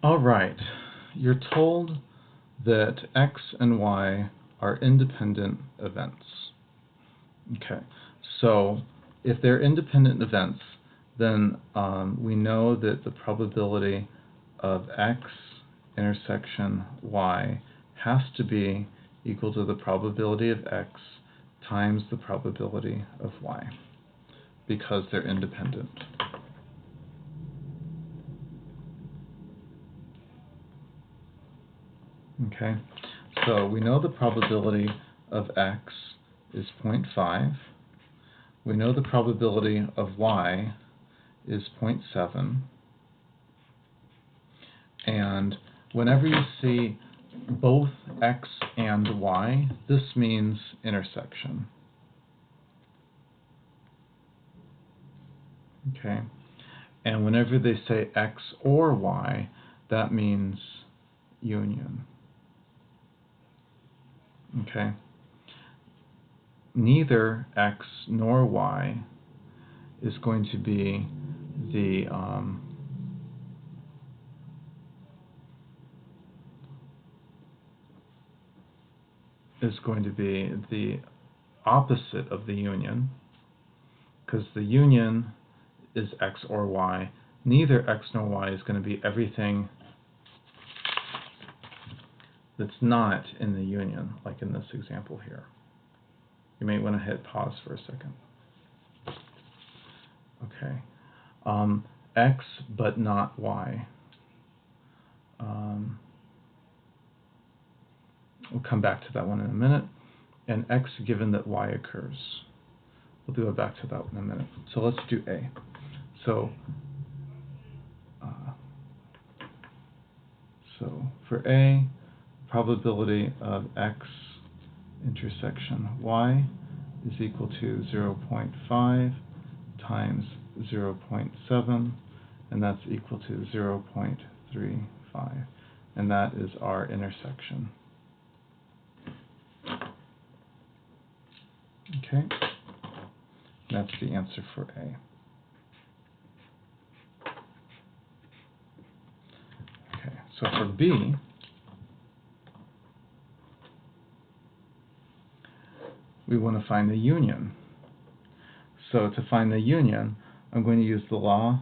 All right, you're told that X and Y are independent events. Okay, so if they're independent events, then we know that the probability of X intersection Y has to be equal to the probability of X times the probability of Y, because they're independent. Okay, so we know the probability of X is 0.5. We know the probability of Y is 0.7. And whenever you see both X and Y, this means intersection. Okay, and whenever they say X or Y, that means union. Okay, neither X nor Y is going to be the opposite of the union, because the union is X or Y. Neither X nor Y is going to be everything that's not in the union, like in this example here. You may want to hit pause for a second. Okay. X but not Y. We'll come back to that one in a minute. And X given that Y occurs. We'll go back to that in a minute. So let's do A. So for A, probability of X intersection Y is equal to 0.5 times 0.7, and that's equal to 0.35. And that is our intersection. Okay, that's the answer for A. Okay, so for B, we want to find the union. So to find the union, I'm going to use the law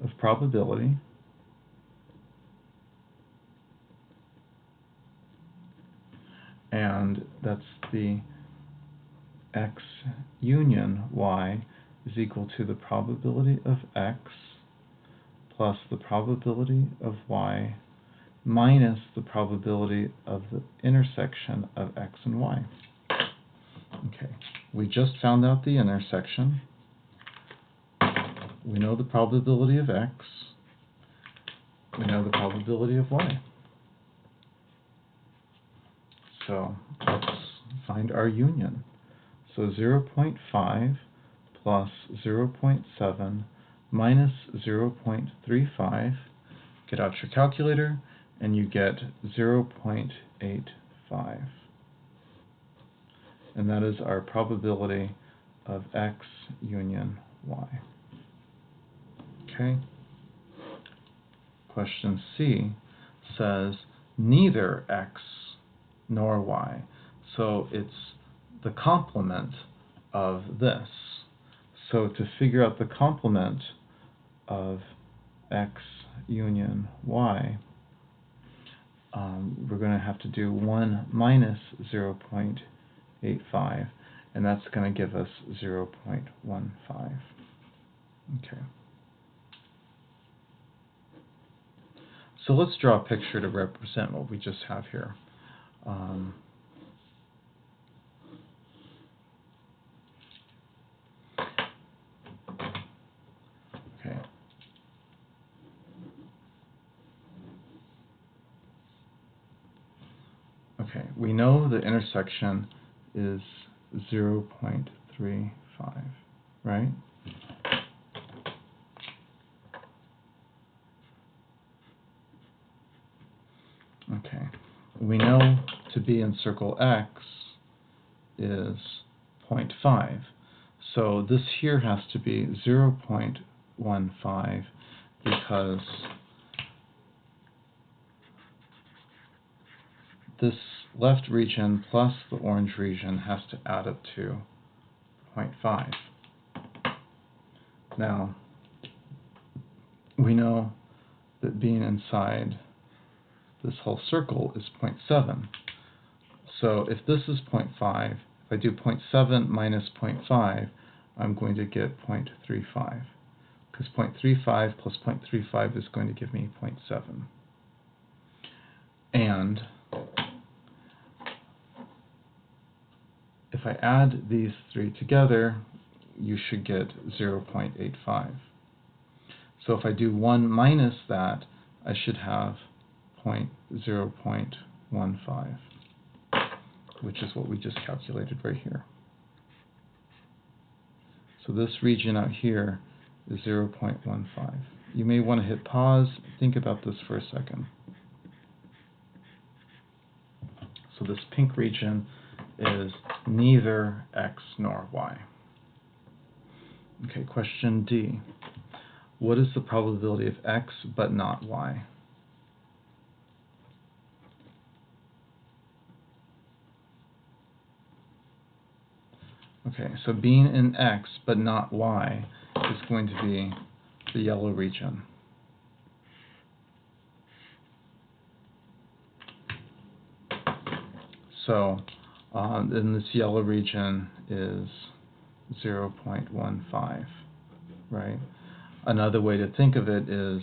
of probability. And that's the X union Y is equal to the probability of X plus the probability of Y minus the probability of the intersection of X and Y. Okay, we just found out the intersection. We know the probability of X. We know the probability of Y. So let's find our union. So 0.5 plus 0.7 minus 0.35. Get out your calculator and you get 0.85. And that is our probability of X union Y. Okay. Question C says neither X nor Y. So it's the complement of this. So to figure out the complement of X union Y, we're going to have to do 1 minus 0.85, and that's going to give us 0.15. Okay. So let's draw a picture to represent what we just have here. Okay. Okay, we know the intersection is 0.35, right? Okay, we know to be in circle X is 0.5. So this here has to be 0.15 because this left region plus the orange region has to add up to 0.5. Now, we know that being inside this whole circle is 0.7. So if this is 0.5, if I do 0.7 minus 0.5, I'm going to get 0.35. Because 0.35 plus 0.35 is going to give me 0.7. And if I add these three together, you should get 0.85. So if I do 1 minus that, I should have 0.15, which is what we just calculated right here. So this region out here is 0.15. You may want to hit pause, think about this for a second. So this pink region is neither x nor y. Okay, question D. What is the probability of x but not y? Okay, so being in x but not y is going to be the yellow region. So then this yellow region is 0.15, right? Another way to think of it is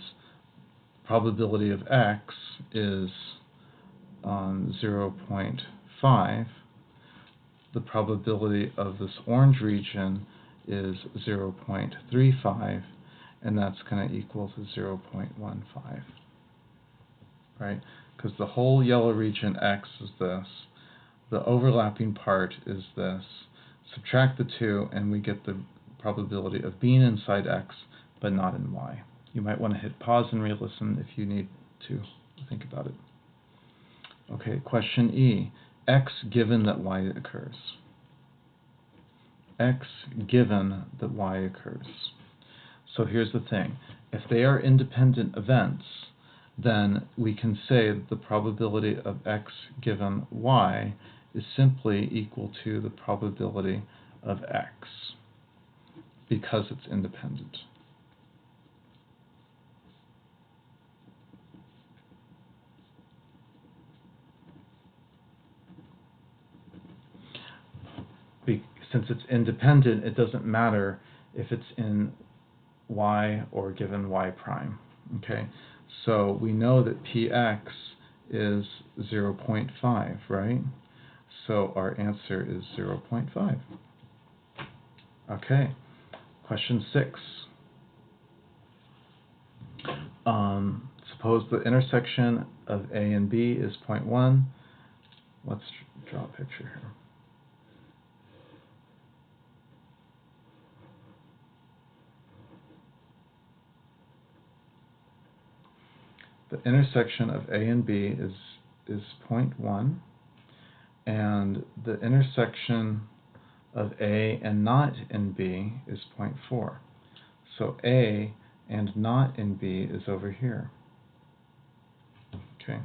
probability of x is 0.5. The probability of this orange region is 0.35, and that's going to equal to 0.15, right? Because the whole yellow region x is this. The overlapping part is this. Subtract the two, and we get the probability of being inside x, but not in y. You might want to hit pause and re-listen if you need to think about it. Okay, question E. X given that y occurs. X given that y occurs. So here's the thing. If they are independent events, then we can say that the probability of x given y is simply equal to the probability of x, because it's independent. Since it's independent, it doesn't matter if it's in y or given y prime. Okay, so we know that px is 0.5, right? So our answer is 0.5. Okay, question 6. Suppose the intersection of A and B is 0.1. Let's draw a picture here. The intersection of A and B is 0.1, and the intersection of A and not in B is 0.4. So A and not in B is over here. Okay,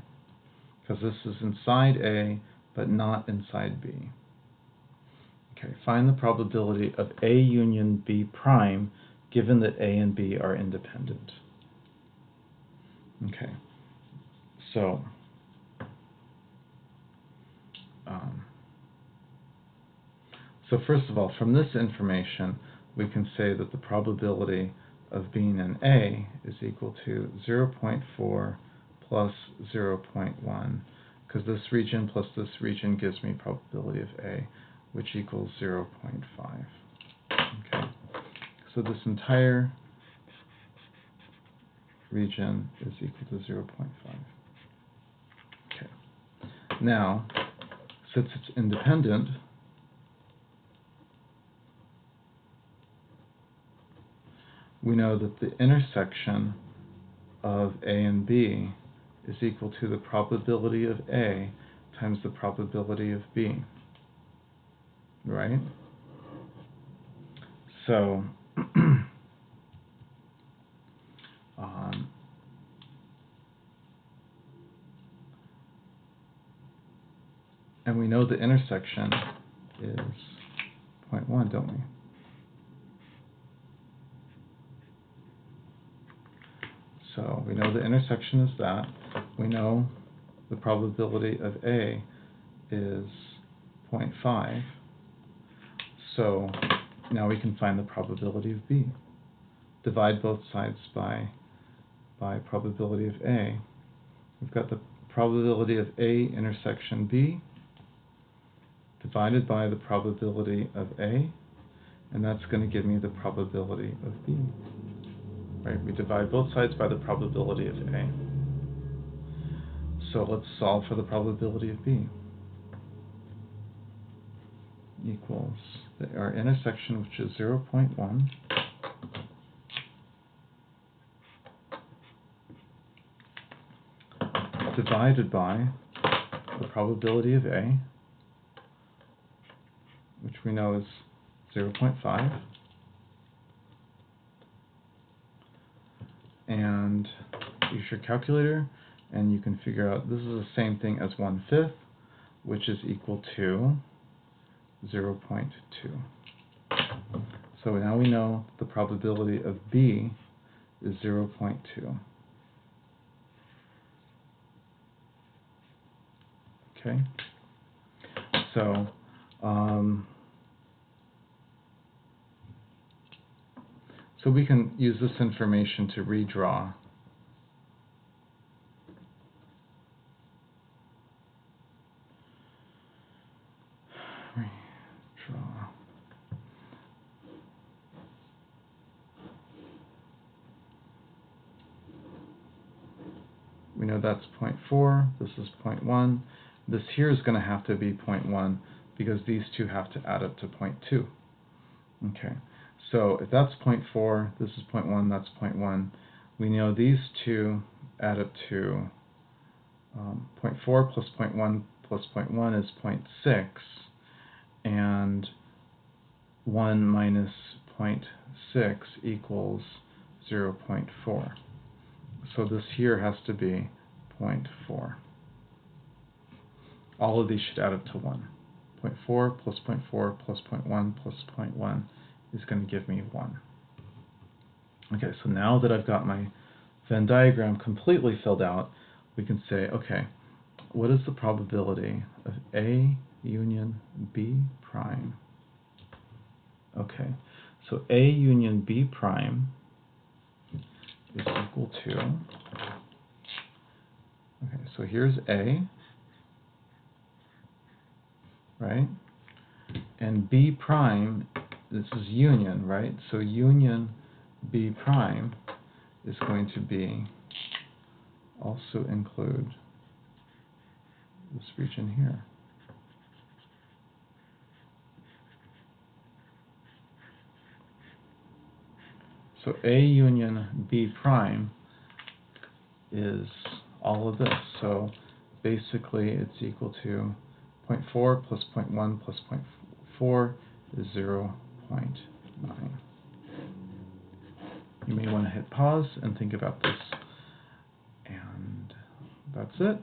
because this is inside A but not inside B. Okay, find the probability of A union B prime given that A and B are independent. Okay, so first of all, from this information, we can say that the probability of being in A is equal to 0.4 plus 0.1, because this region plus this region gives me probability of A, which equals 0.5. Okay, so this entire region is equal to 0.5. Okay, now, since it's independent, we know that the intersection of A and B is equal to the probability of A times the probability of B, right? So, And we know the intersection is 0.1, don't we? So we know the intersection is that. We know the probability of A is 0.5. So now we can find the probability of B. Divide both sides by probability of A. We've got the probability of A intersection B divided by the probability of A, and that's going to give me the probability of B. Right? We divide both sides by the probability of A. So let's solve for the probability of B. Equals our intersection, which is 0.1, divided by the probability of A, which we know is 0.5, and use your calculator, and you can figure out this is the same thing as 1/5, which is equal to 0.2. So now we know the probability of B is 0.2. Okay, so so we can use this information to redraw we know that's 0.4, this is 0.1. This here is going to have to be 0.1 because these two have to add up to 0.2. Okay, so if that's 0.4, this is 0.1, that's 0.1. We know these two add up to 0.4 plus 0.1 plus 0.1 is 0.6, and 1 minus 0.6 equals 0.4. So this here has to be 0.4. All of these should add up to 1. 0.4 plus 0.4 plus 0.1 plus 0.1 is going to give me 1. Okay, so now that I've got my Venn diagram completely filled out, we can say, okay, what is the probability of A union B prime? Okay, so A union B prime is equal to, okay, so here's A, right? And B prime, this is union, right? So union B prime is going to be, also include this region here. So A union B prime is all of this. So basically it's equal to 0.4 plus 0.1 plus 0.4 is 0.9. You may want to hit pause and think about this. And that's it.